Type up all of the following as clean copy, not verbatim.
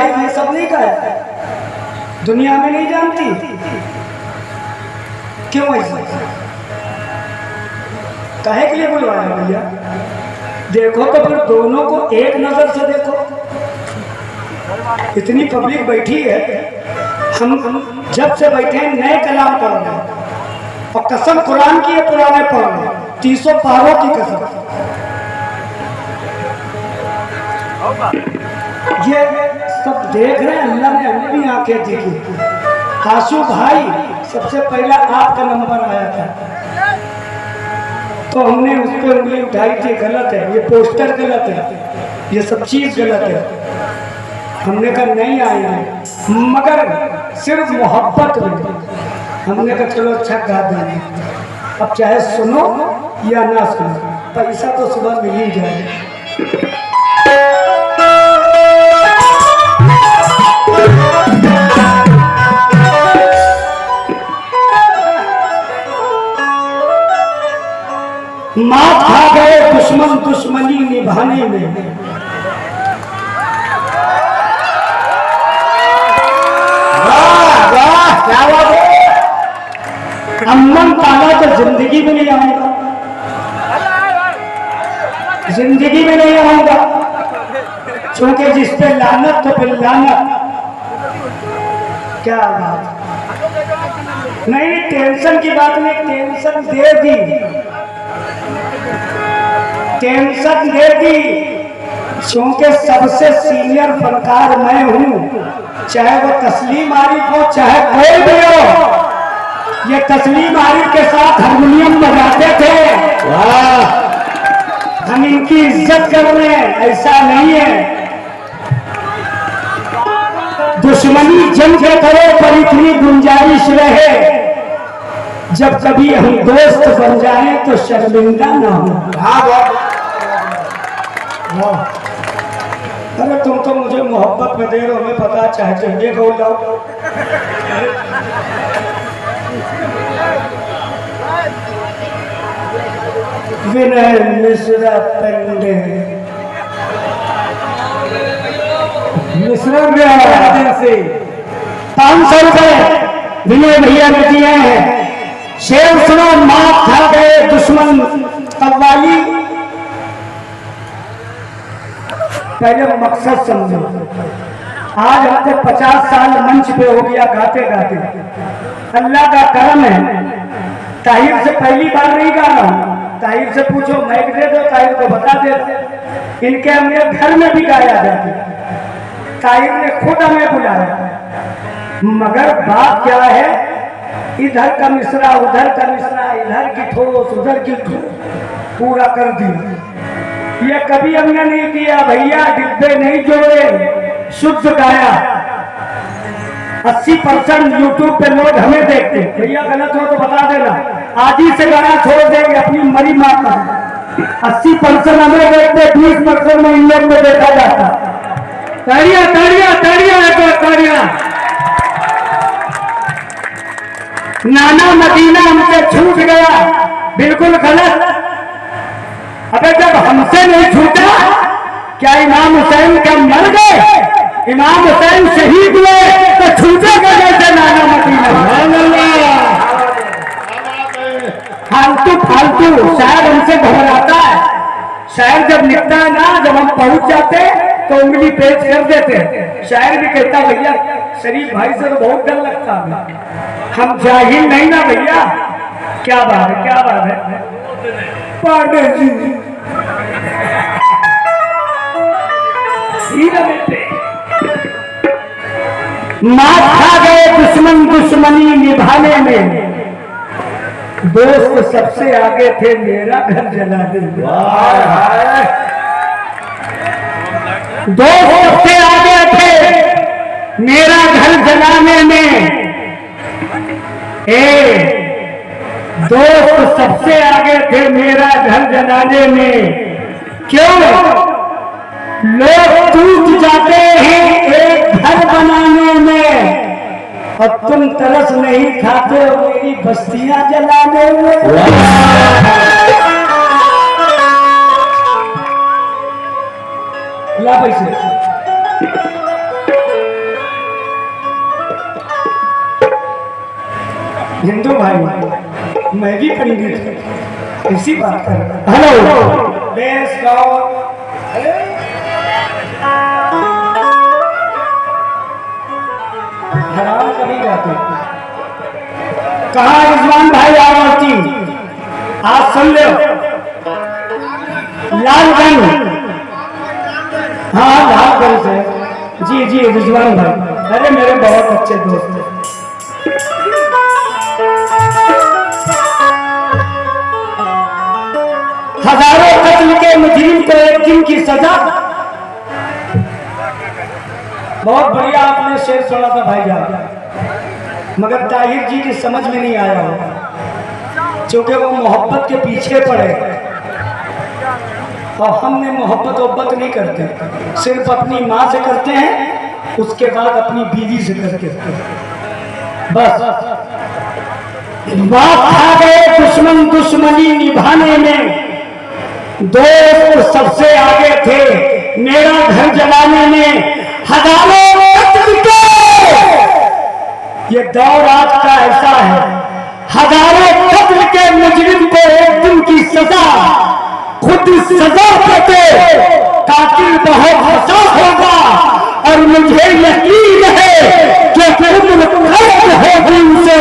ये सब नहीं कहा, दुनिया में नहीं जानती। क्यों ऐसा, काहे के लिए बुलवाया भैया? देखो तो फिर दोनों को एक नजर से देखो। इतनी पब्लिक बैठी है, हम जब से बैठे हैं नए कलाम पढ़ रहे हैं और कसम कुरान की है पुराने पढ़ रहे हैं, 300 पारों की कसम। ये सब देख रहे हैं, अल्लाह ने हमें भी आंखें देखी। आशु भाई सबसे पहला आपका नंबर आया था तो हमने उस पर उंगली उठाई थी, गलत है, ये पोस्टर गलत है, ये सब चीज गलत है। हमने कहा नहीं आए हैं, मगर सिर्फ मोहब्बत में हमने कहा चलो अच्छा गा देंगे, अब चाहे सुनो या ना सुनो, पैसा तो सुबह मिल ही जाए। मात खा गए दुश्मन दुश्मनी निभाने में, क्या बात है। अम्मन ताला तो जिंदगी में नहीं आऊंगा, जिंदगी में नहीं आऊंगा, क्योंकि जिस पे लानत तो फिर लानत। क्या बात, नहीं टेंशन की बात नहीं, टेंशन दे दी, टेंशन दे दी, क्योंकि सबसे सीनियर फनकार मैं हूं, चाहे वो तस्लीम आरिफ हो चाहे कोई भी हो। ये तस्लीम आरिफ के साथ हारमोनियम बजाते थे, वाह, हम इनकी इज्जत कर रहे हैं, ऐसा नहीं है। दुश्मनी जंग के करो पर इतनी गुंजाइश रहे, जब कभी हम दोस्त बन जाए तो शर्मिंदा ना हो। अरे तुम तो मुझे मोहब्बत में दे रहे हो, हमें पता चाहे चाहिए बोल जाओ। विनय मिश्रा पेंडे मिश्रा में से 500 रुपए विनय भैया ने दिए हैं। शेर सुनो, मात खा गए दुश्मन कव्वाली। पहले मकसद समझो, आज हमसे 50 साल मंच पे हो गया गाते गाते, अल्लाह का करम है। ताहिर से पहली बार नहीं गा रहा हूं, ताहिर से पूछो, माइक दे दो, ताहिर को बता दे। इनके हमने घर में भी गाया जाता, ताहिर ने खुद हमें बुलाया, मगर बात क्या है, इधर का मिसरा उधर का मिसरा, इधर की ठोस उधर की ठोस पूरा कर दी। ये कभी हमने नहीं किया भैया, डिब्बे नहीं जोड़े, शुद्ध गाया। 80% यूट्यूब पे लोग हमें देखते, भैया गलत हो तो बता देना, आज ही से गाना छोड़ देंगे, अपनी मरी मात में। 80% हमें देखते, 20% में इन लोग में देखा जाता। ताड़ियां ताड़ियां ताड़ियां ताड़ियां। नाना मदीना हमसे छूट गया, बिल्कुल गलत। अबे जब हमसे नहीं छूटा, क्या इमाम हुसैन क्या मर गए? इमाम हुसैन शहीद हुए तो छूटेगा कैसे नाना मदीना? फालतू फालतू शायर हमसे घबराता है। शायर जब लिखता है ना, जब हम पहुंच जाते तो उंगली पेश कर देते। शायर भी कहता भैया शरीफ भाई से तो बहुत डर लगता है, हम जाहिल नहीं ना भैया। क्या बात है, क्या बात है पांडे जी। मात खा गए दुश्मन दुश्मनी निभाने में, दोस्त सबसे आगे थे मेरा घर जलाने में। दोस्त सबसे आगे थे मेरा घर जलाने में, दोस्त सबसे आगे थे मेरा घर जलाने में। क्यों लोग टूट जाते हैं एक घर बनाने में, और तुम तरस नहीं खाते हो मेरी बस्तियां जलाने में। ला पैसे हिंदू भाई मैं भी पंडित हूँ, इसी बात कर। हेलो बेस गाओ। हराम कभी जाते कहा रिजवान भाई आरती आज सुन लो। लालगंज, हाँ लालगंज से जी जी रिजवान भाई, अरे मेरे बहुत अच्छे दोस्त हैं। हजारों कत्ल के मुजरिम को एक दिन की सजा। बहुत बढ़िया आपने शेर सुना था भाईजान, मगर ताहिर जी की समझ में नहीं आया हो, क्योंकि वो मोहब्बत के पीछे पड़े और हमने मोहब्बत नहीं करते, सिर्फ अपनी माँ से करते हैं, उसके बाद अपनी बीवी से करते हैं बस। बात आ गए दुश्मन दुश्मनी निभाने में, दोस्त सबसे आगे थे मेरा घर जलाने में। हजारों ये दौर आज का ऐसा है, हजारों कत्ल के मुजरिम को एक दिन की सजा, खुद सजा देते कातिल बहुत हंसा होगा। और मुझे यकीन है कि उम्र खत्म होगी उसे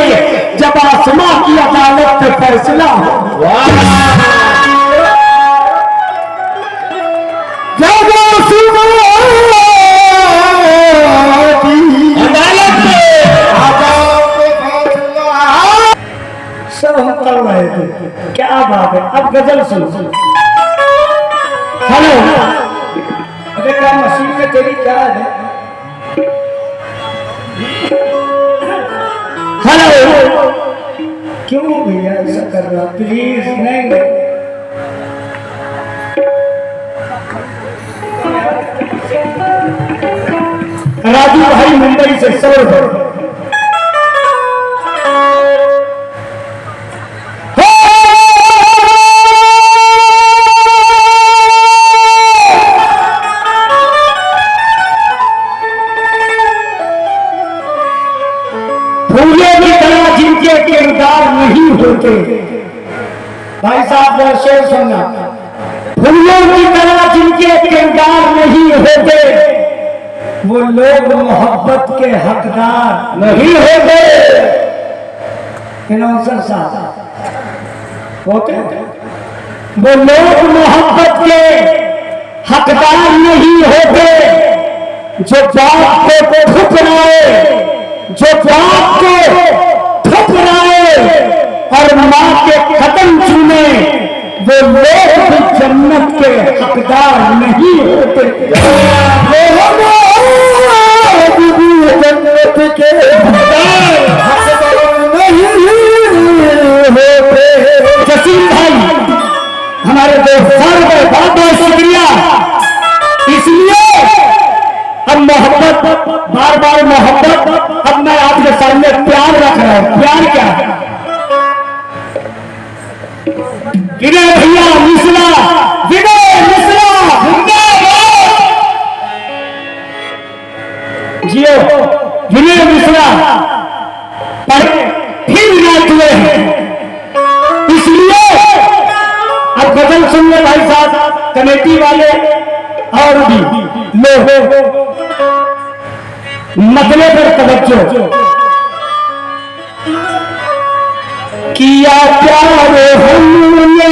जब आसमां की अदालत में फैसला हो। सब हम कर रहे थे, क्या बात है। अब गजल सुनो। हेलो अरे क्या मशीन में तेरी क्या है। हेलो क्यों भैया ऐसा कर रहा, प्लीज नहीं। राजू भाई मुंबई से 100 रुपए। नहीं होते भाई साहब शेर सुनना, फूलों की तरह जिनके किरदार नहीं होते वो लोग मोहब्बत के हकदार नहीं होते। अनाउंसर साहब होते वो लोग मोहब्बत के हकदार नहीं होते, जो बाप को ठुकराए, जो बाप को और माँ के कदम चूमे, वो लोग भी जन्नत के हकदार नहीं होते। जन्नत के हकदार नहीं होते। जसीम भाई हमारे दोस्त बहुत बहुत शुक्रिया। इसलिए अब मोहब्बत, बार बार मोहब्बत, अब मैं आपके सामने प्यार रख रहा हूं। प्यार क्या है? विनय भैया मिश्रा, विनय मिश्रा जियो, विनय मिश्रा पढ़े फिर याद हुए हैं। इसलिए अब गजल सुनने भाई साहब कमेटी वाले और भी लोग मतले पर तवज्जो। किया प्यार हमने